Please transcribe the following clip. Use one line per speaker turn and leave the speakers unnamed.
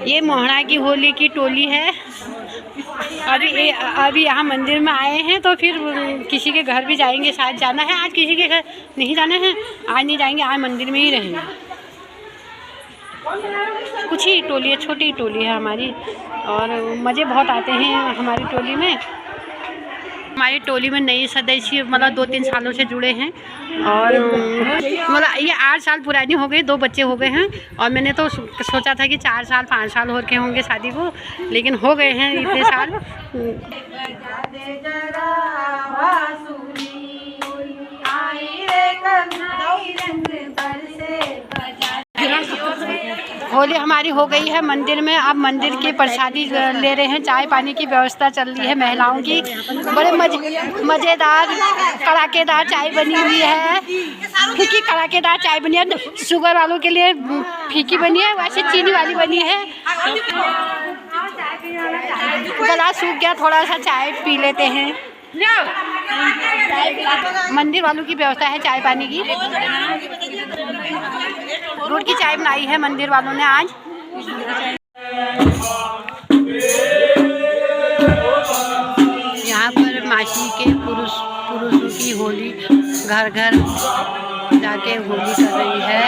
ये मोहना की होली की टोली है। अभी यहाँ मंदिर में आए हैं तो फिर किसी के घर भी जाएंगे, शायद जाना है। आज किसी के घर नहीं जाना है, आज नहीं जाएंगे, आज मंदिर में ही रहेंगे। कुछ ही टोली है, छोटी टोली है हमारी, और मज़े बहुत आते हैं हमारी टोली में। हमारी टोली में नई सदस्य मतलब 2-3 सालों से जुड़े हैं, और मतलब ये 8 साल पुरानी हो गई, 2 बच्चे हो गए हैं। और मैंने तो सोचा था कि 4 साल 5 साल हो के होंगे शादी को, लेकिन हो गए हैं इतने साल। होली हमारी हो गई है मंदिर में। अब मंदिर की प्रसादी ले रहे हैं, चाय पानी की व्यवस्था चल रही है महिलाओं की। बड़े मज़ेदार कड़ाकेदार चाय बनी हुई है, फीकी कड़ाकेदार चाय बनी है। शुगर वालों के लिए फीकी बनी है, वैसे चीनी वाली बनी है। गला सूख गया, थोड़ा सा चाय पी लेते हैं। मंदिर वालों की व्यवस्था है चाय पानी की। दूध की चाय बनाई है मंदिर वालों ने आज। यहाँ पर मासी के पुरुषों की होली घर घर जाके होली कर रही है।